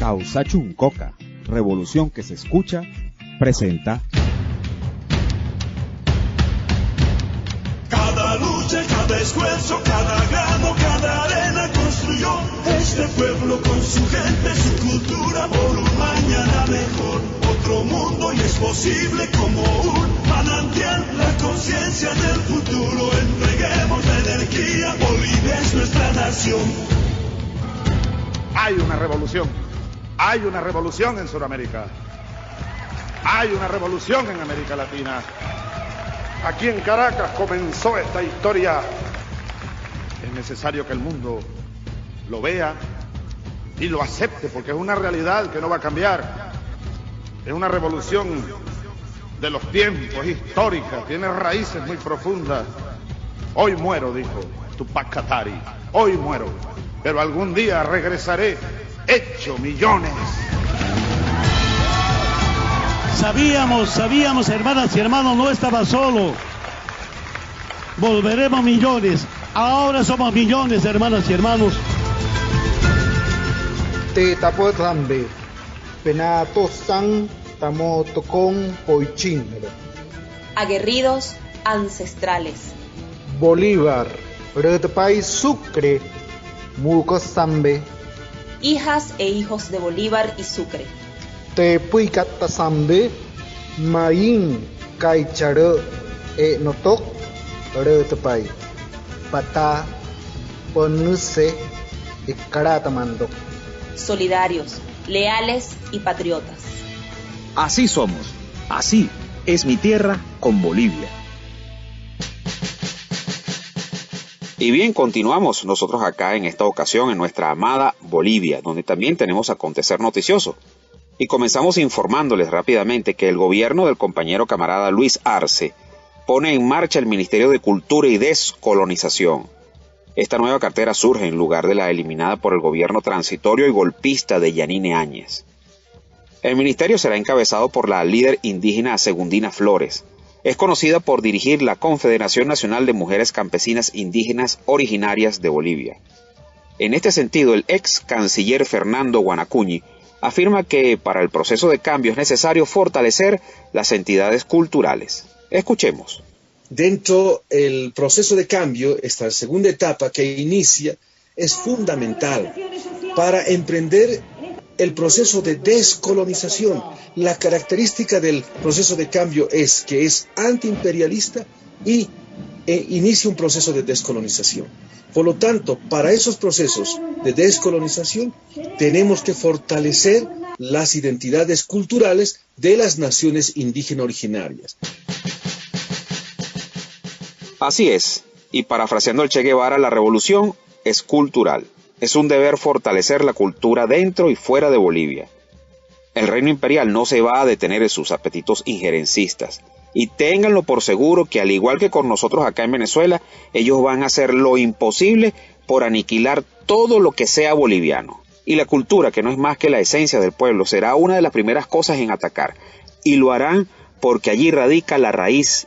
Causa Chuncoca, revolución que se escucha, presenta. Cada lucha, cada esfuerzo, cada grano, cada arena construyó este pueblo con su gente, su cultura por un mañana mejor. Otro mundo y es posible como un manantial, la conciencia del futuro. Entreguemos la energía, Bolivia es nuestra nación. Hay una revolución en Sudamérica, hay una revolución en América Latina. Aquí en Caracas comenzó esta historia. Es necesario que el mundo lo vea y lo acepte, porque es una realidad que no va a cambiar. Es una revolución de los tiempos, histórica, tiene raíces muy profundas. Hoy muero, dijo Tupac Katari, hoy muero, pero algún día regresaré hecho millones. Sabíamos, hermanas y hermanos, no estaba solo. Volveremos millones. Ahora somos millones, hermanas y hermanos. Te tapo tambe, penato san, tamo tocón poichin. Aguerridos ancestrales. Bolívar, Redpay Sucre, Muco Zambe. Hijas e hijos de Bolívar y Sucre. Te puicata Zambe, Maín, Caicharo, Notok, Redpay. Pata, Ponuse, y Caratamando. Solidarios, leales y patriotas. Así somos, así es mi tierra con Bolivia. Y bien, continuamos nosotros acá en esta ocasión en nuestra amada Bolivia, donde también tenemos acontecer noticioso. Y comenzamos informándoles rápidamente que el gobierno del compañero camarada Luis Arce pone en marcha el Ministerio de Cultura y Descolonización. Esta nueva cartera surge en lugar de la eliminada por el gobierno transitorio y golpista de Yanine Áñez. El ministerio será encabezado por la líder indígena Segundina Flores. Es conocida por dirigir la Confederación Nacional de Mujeres Campesinas Indígenas Originarias de Bolivia. En este sentido, el ex canciller Fernando Guanacuñi afirma que para el proceso de cambio es necesario fortalecer las entidades culturales. Escuchemos. Dentro del proceso de cambio, esta segunda etapa que inicia es fundamental para emprender el proceso de descolonización. La característica del proceso de cambio es que es antiimperialista y inicia un proceso de descolonización. Por lo tanto, para esos procesos de descolonización tenemos que fortalecer las identidades culturales de las naciones indígenas originarias. Así es, y parafraseando al Che Guevara, la revolución es cultural. Es un deber fortalecer la cultura dentro y fuera de Bolivia. El reino imperial no se va a detener en sus apetitos injerencistas. Y ténganlo por seguro que al igual que con nosotros acá en Venezuela, ellos van a hacer lo imposible por aniquilar todo lo que sea boliviano. Y la cultura, que no es más que la esencia del pueblo, será una de las primeras cosas en atacar. Y lo harán porque allí radica la raíz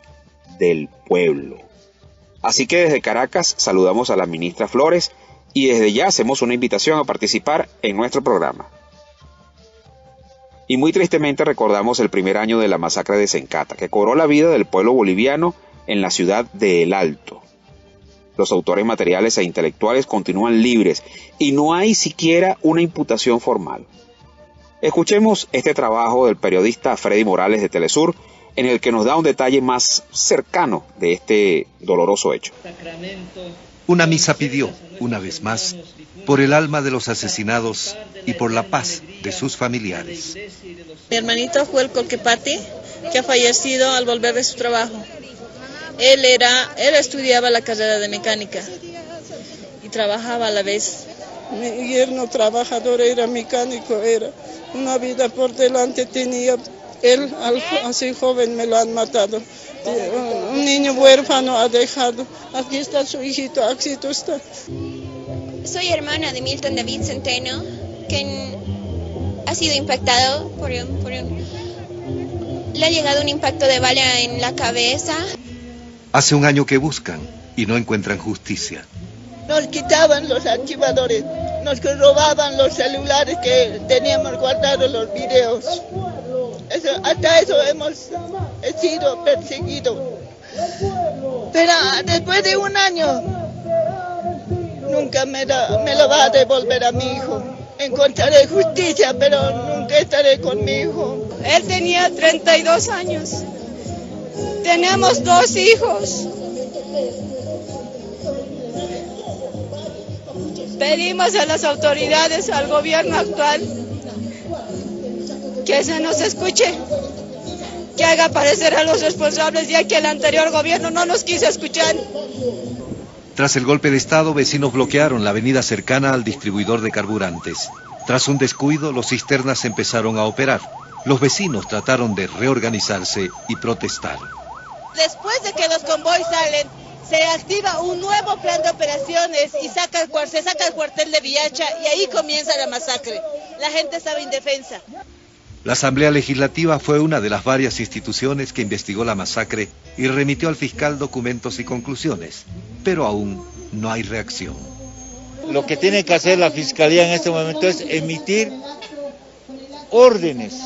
del pueblo. Así que desde Caracas saludamos a la ministra Flores y desde ya hacemos una invitación a participar en nuestro programa. Y muy tristemente recordamos el primer año de la masacre de Sencata, que cobró la vida del pueblo boliviano en la ciudad de El Alto. Los autores materiales e intelectuales continúan libres y no hay siquiera una imputación formal. Escuchemos este trabajo del periodista Freddy Morales de Telesur, en el que nos da un detalle más cercano de este doloroso hecho. Una misa pidió, una vez más, por el alma de los asesinados y por la paz de sus familiares. Mi hermanito fue el Colquepati, que ha fallecido al volver de su trabajo. Él estudiaba la carrera de mecánica y trabajaba a la vez. Mi yerno trabajador era mecánico, era una vida por delante tenía. Él, así joven, me lo han matado. Un niño huérfano ha dejado. Aquí está su hijito, aquí está. Soy hermana de Milton David Centeno, que ha sido impactado le ha llegado un impacto de bala en la cabeza. Hace un año que buscan y no encuentran justicia. Nos quitaban los archivadores, nos robaban los celulares que teníamos guardados los videos. Hasta eso hemos sido perseguidos. Pero después de un año, nunca me lo va a devolver a mi hijo. Encontraré justicia, pero nunca estaré con mi hijo. Él tenía 32 años. Tenemos 2 hijos. Pedimos a las autoridades, al gobierno actual, que se nos escuche, que haga aparecer a los responsables, ya que el anterior gobierno no nos quiso escuchar. Tras el golpe de Estado, vecinos bloquearon la avenida cercana al distribuidor de carburantes. Tras un descuido, los cisternas empezaron a operar. Los vecinos trataron de reorganizarse y protestar. Después de que los convoys salen, se activa un nuevo plan de operaciones y se saca el cuartel de Villacha y ahí comienza la masacre. La gente estaba indefensa. La Asamblea Legislativa fue una de las varias instituciones que investigó la masacre y remitió al fiscal documentos y conclusiones, pero aún no hay reacción. Lo que tiene que hacer la Fiscalía en este momento es emitir órdenes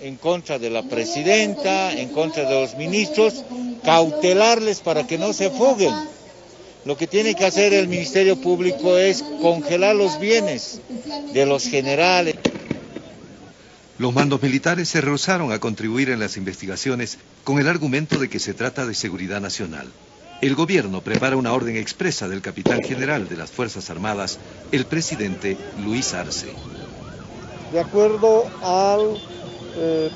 en contra de la presidenta, en contra de los ministros, cautelarles para que no se fuguen. Lo que tiene que hacer el Ministerio Público es congelar los bienes de los generales. Los mandos militares se rehusaron a contribuir en las investigaciones con el argumento de que se trata de seguridad nacional. El gobierno prepara una orden expresa del capitán general de las Fuerzas Armadas, el presidente Luis Arce. De acuerdo al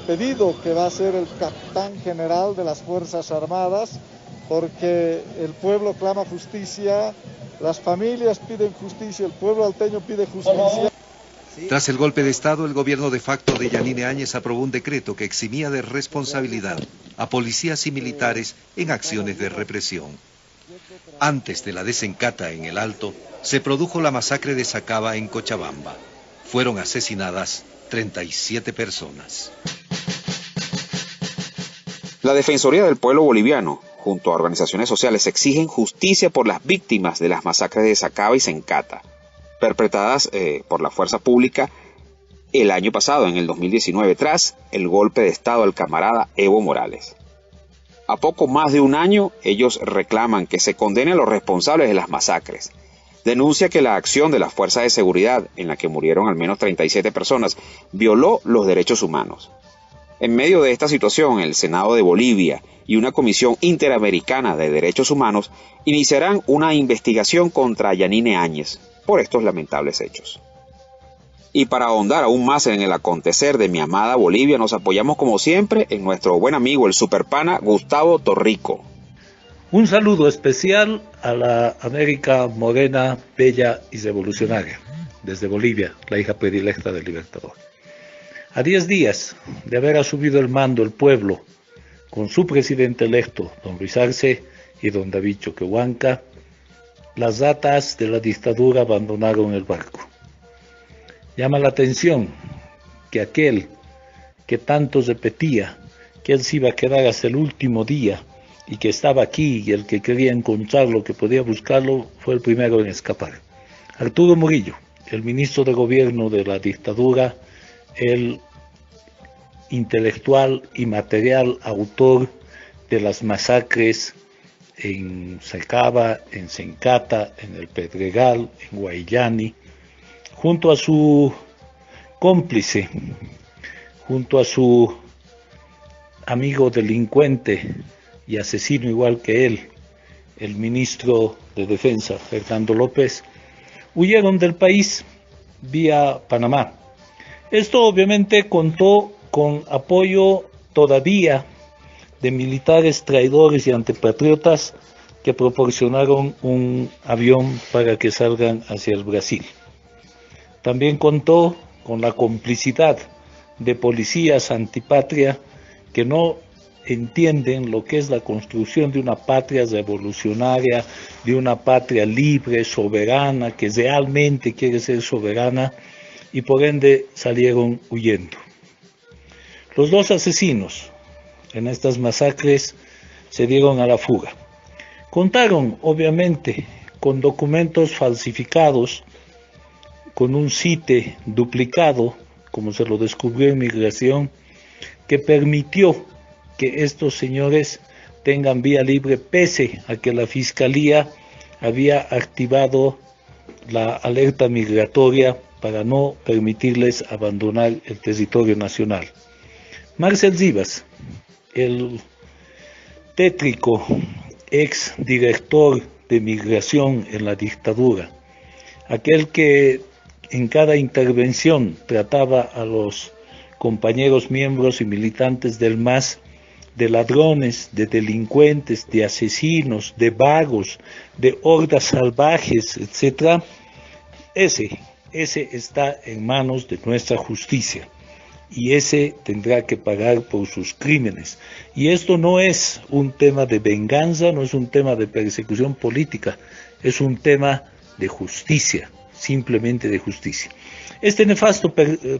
pedido que va a hacer el capitán general de las Fuerzas Armadas, porque el pueblo clama justicia, las familias piden justicia, el pueblo alteño pide justicia. Tras el golpe de Estado, el gobierno de facto de Yanine Áñez aprobó un decreto que eximía de responsabilidad a policías y militares en acciones de represión. Antes de la desencata en el Alto, se produjo la masacre de Sacaba en Cochabamba. Fueron asesinadas 37 personas. La Defensoría del Pueblo Boliviano, junto a organizaciones sociales, exigen justicia por las víctimas de las masacres de Sacaba y Sencata, perpetradas por la fuerza pública el año pasado, en el 2019, tras el golpe de Estado al camarada Evo Morales. A poco más de un año, ellos reclaman que se condene a los responsables de las masacres. Denuncia que la acción de las fuerzas de seguridad, en la que murieron al menos 37 personas, violó los derechos humanos. En medio de esta situación, el Senado de Bolivia y una Comisión Interamericana de Derechos Humanos iniciarán una investigación contra Yanine Áñez por estos lamentables hechos. Y para ahondar aún más en el acontecer de mi amada Bolivia, nos apoyamos como siempre en nuestro buen amigo, el superpana Gustavo Torrico. Un saludo especial a la América morena, bella y revolucionaria, desde Bolivia, la hija predilecta del Libertador. A 10 días de haber asumido el mando el pueblo, con su presidente electo, don Luis Arce y don David Choquehuanca, las ratas de la dictadura abandonaron el barco. Llama la atención que aquel que tanto repetía que él se iba a quedar hasta el último día y que estaba aquí y el que quería encontrarlo, que podía buscarlo, fue el primero en escapar. Arturo Murillo, el ministro de gobierno de la dictadura, el intelectual y material autor de las masacres en Sacaba, en Sencata, en el Pedregal, en Guayllani, junto a su cómplice, junto a su amigo delincuente y asesino igual que él, el ministro de Defensa, Fernando López, huyeron del país vía Panamá. Esto obviamente contó con apoyo todavía de militares traidores y antipatriotas que proporcionaron un avión para que salgan hacia el Brasil. También contó con la complicidad de policías antipatria que no entienden lo que es la construcción de una patria revolucionaria, de una patria libre, soberana, que realmente quiere ser soberana, y por ende salieron huyendo. Los 2 asesinos en estas masacres se dieron a la fuga. Contaron, obviamente, con documentos falsificados con un CITE duplicado, como se lo descubrió en migración, que permitió que estos señores tengan vía libre, pese a que la Fiscalía había activado la alerta migratoria para no permitirles abandonar el territorio nacional. Marcel Zivas, el tétrico ex director de migración en la dictadura, aquel que en cada intervención trataba a los compañeros miembros y militantes del MAS de ladrones, de delincuentes, de asesinos, de vagos, de hordas salvajes, etc. Ese está en manos de nuestra justicia y ese tendrá que pagar por sus crímenes. Y esto no es un tema de venganza, no es un tema de persecución política, es un tema de justicia, simplemente de justicia. Este nefasto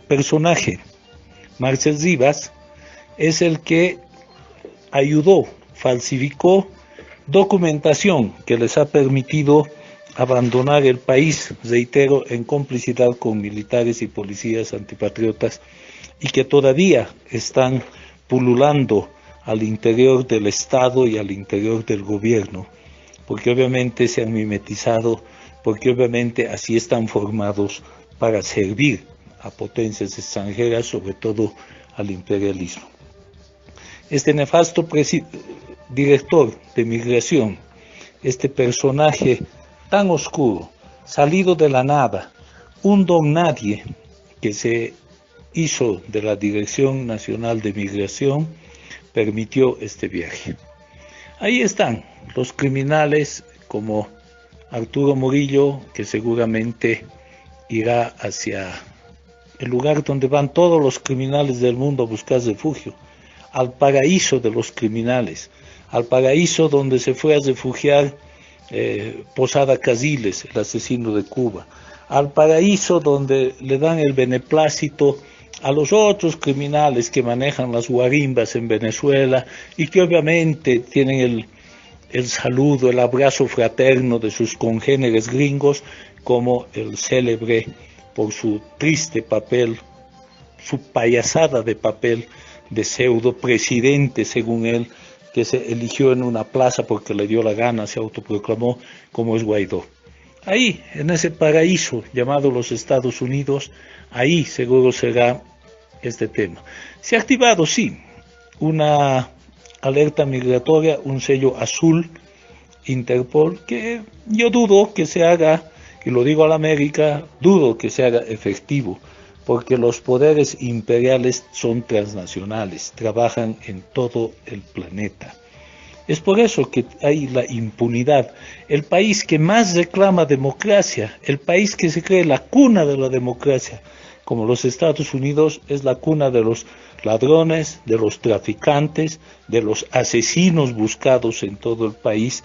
personaje, Marcel Zivas, es el que ayudó, falsificó documentación que les ha permitido abandonar el país, reitero, en complicidad con militares y policías antipatriotas, y que todavía están pululando al interior del Estado y al interior del gobierno, porque obviamente se han mimetizado, porque obviamente así están formados para servir a potencias extranjeras, sobre todo al imperialismo. Este nefasto director de migración, este personaje tan oscuro, salido de la nada, un don nadie que se hizo de la Dirección Nacional de Migración, permitió este viaje. Ahí están los criminales como Arturo Murillo, que seguramente irá hacia el lugar donde van todos los criminales del mundo a buscar refugio, al paraíso de los criminales, al paraíso donde se fue a refugiar Posada Casillas, el asesino de Cuba, al paraíso donde le dan el beneplácito a los otros criminales que manejan las guarimbas en Venezuela y que obviamente tienen el saludo, el abrazo fraterno de sus congéneres gringos, como el célebre por su triste papel, su payasada de papel de pseudo presidente, según él, que se eligió en una plaza porque le dio la gana, se autoproclamó, como es Guaidó. Ahí, en ese paraíso llamado los Estados Unidos, ahí seguro será este tema. Se ha activado, sí, una alerta migratoria, un sello azul, Interpol, que yo dudo que se haga, y lo digo a la América, dudo que se haga efectivo, porque los poderes imperiales son transnacionales, trabajan en todo el planeta. Es por eso que hay la impunidad. El país que más reclama democracia, el país que se cree la cuna de la democracia, como los Estados Unidos, es la cuna de los ladrones, de los traficantes, de los asesinos buscados en todo el país.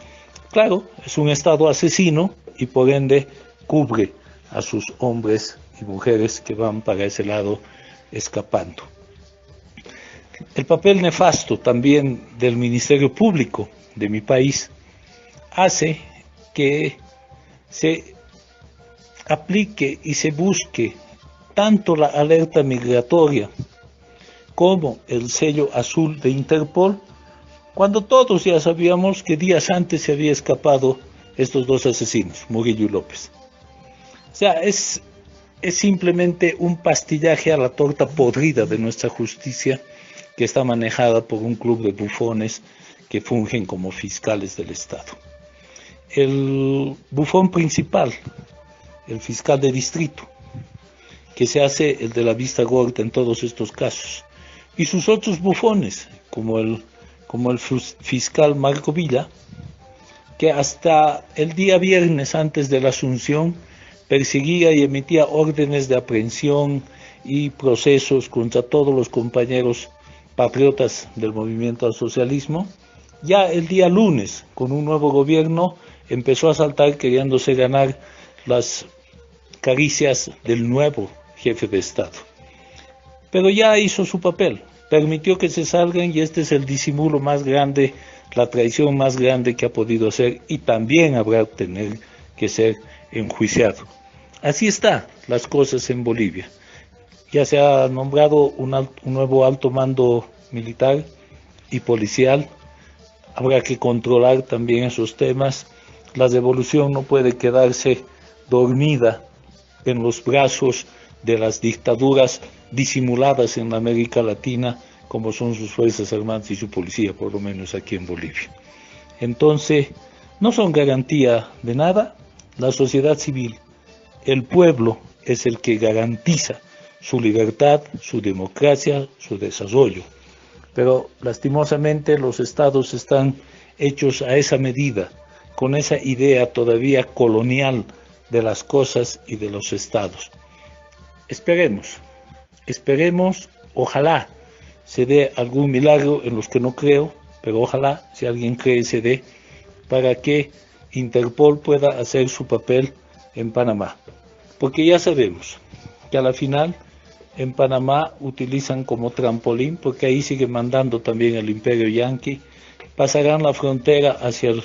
Claro, es un Estado asesino y por ende cubre a sus hombres y mujeres que van para ese lado escapando. El papel nefasto también del Ministerio Público de mi país hace que se aplique y se busque tanto la alerta migratoria como el sello azul de Interpol, cuando todos ya sabíamos que días antes se había escapado estos dos asesinos, Murillo y López. O sea, es simplemente un pastillaje a la torta podrida de nuestra justicia, que está manejada por un club de bufones que fungen como fiscales del Estado. El bufón principal, el fiscal de distrito, que se hace el de la vista gorda en todos estos casos, y sus otros bufones, como el fiscal Marco Villa, que hasta el día viernes antes de la Asunción perseguía y emitía órdenes de aprehensión y procesos contra todos los compañeros patriotas del movimiento al socialismo. Ya el día lunes, con un nuevo gobierno, empezó a saltar queriéndose ganar las caricias del nuevo jefe de Estado. Pero ya hizo su papel, permitió que se salgan, y este es el disimulo más grande, la traición más grande que ha podido hacer, y también habrá tener que ser enjuiciado. Así están las cosas en Bolivia. Ya se ha nombrado un nuevo alto mando militar y policial. Habrá que controlar también esos temas. La revolución no puede quedarse dormida en los brazos de las dictaduras disimuladas en América Latina, como son sus Fuerzas Armadas y su policía, por lo menos aquí en Bolivia. Entonces, no son garantía de nada. La sociedad civil, el pueblo, es el que garantiza su libertad, su democracia, su desarrollo. Pero lastimosamente los estados están hechos a esa medida, con esa idea todavía colonial de las cosas y de los estados. Esperemos, ojalá se dé algún milagro en los que no creo, pero ojalá, si alguien cree, se dé, para que Interpol pueda hacer su papel en Panamá. Porque ya sabemos que a la final en Panamá utilizan como trampolín, porque ahí sigue mandando también el imperio yanqui, pasarán la frontera hacia el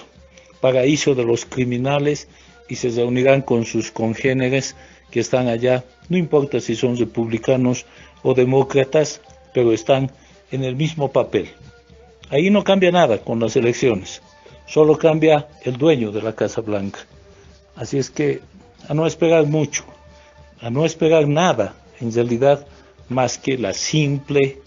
paraíso de los criminales y se reunirán con sus congéneres que están allá, no importa si son republicanos o demócratas, pero están en el mismo papel. Ahí no cambia nada con las elecciones, solo cambia el dueño de la Casa Blanca. Así es que a no esperar mucho, a no esperar nada, en realidad, más que la simple,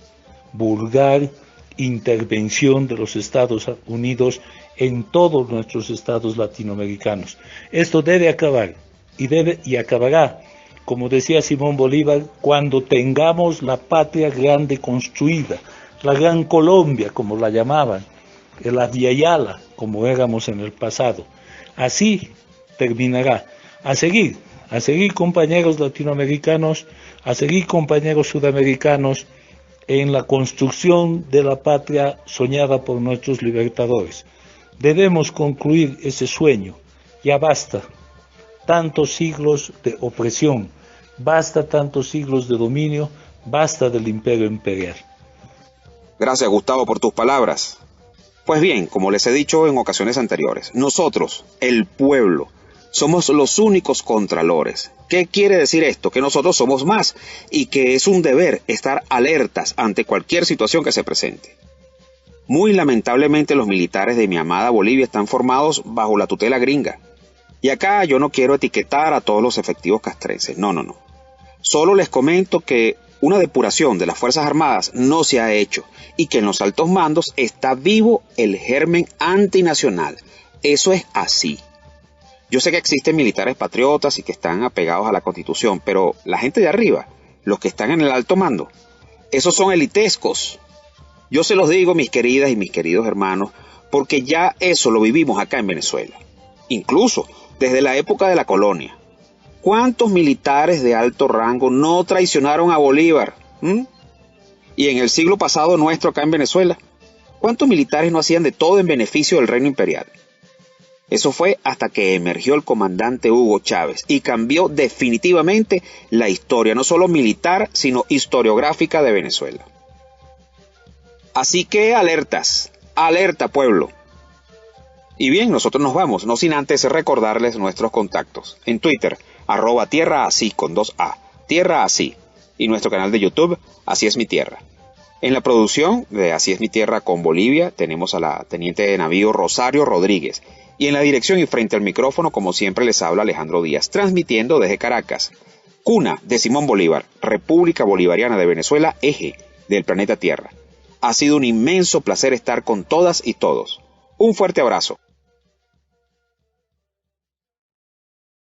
vulgar intervención de los Estados Unidos en todos nuestros estados latinoamericanos. Esto debe acabar, y acabará, como decía Simón Bolívar, cuando tengamos la patria grande construida, la Gran Colombia, como la llamaban, el Aviala, como éramos en el pasado. Así terminará. A seguir, compañeros latinoamericanos, a seguir, compañeros sudamericanos, en la construcción de la patria soñada por nuestros libertadores. Debemos concluir ese sueño. Ya basta tantos siglos de opresión, basta tantos siglos de dominio, basta del imperio imperial. Gracias, Gustavo, por tus palabras. Pues bien, como les he dicho en ocasiones anteriores, nosotros, el pueblo, somos los únicos contralores. ¿Qué quiere decir esto? Que nosotros somos más y que es un deber estar alertas ante cualquier situación que se presente. Muy lamentablemente los militares de mi amada Bolivia están formados bajo la tutela gringa. Y acá yo no quiero etiquetar a todos los efectivos castrenses, no. Solo les comento que una depuración de las Fuerzas Armadas no se ha hecho y que en los altos mandos está vivo el germen antinacional. Eso es así. Yo sé que existen militares patriotas y que están apegados a la Constitución, pero la gente de arriba, los que están en el alto mando, esos son elitescos. Yo se los digo, mis queridas y mis queridos hermanos, porque ya eso lo vivimos acá en Venezuela. Incluso desde la época de la colonia. ¿Cuántos militares de alto rango no traicionaron a Bolívar? Y en el siglo pasado nuestro acá en Venezuela, ¿cuántos militares no hacían de todo en beneficio del reino imperial? Eso fue hasta que emergió el comandante Hugo Chávez y cambió definitivamente la historia, no solo militar, sino historiográfica de Venezuela. Así que alertas, alerta pueblo. Y bien, nosotros nos vamos, no sin antes recordarles nuestros contactos. En Twitter, @tierraasí con 2A, Tierra Así, y nuestro canal de YouTube, Así es mi tierra. En la producción de Así es mi tierra con Bolivia, tenemos a la teniente de navío Rosario Rodríguez. Y en la dirección y frente al micrófono, como siempre, les habla Alejandro Díaz, transmitiendo desde Caracas, cuna de Simón Bolívar, República Bolivariana de Venezuela, eje del planeta Tierra. Ha sido un inmenso placer estar con todas y todos. Un fuerte abrazo.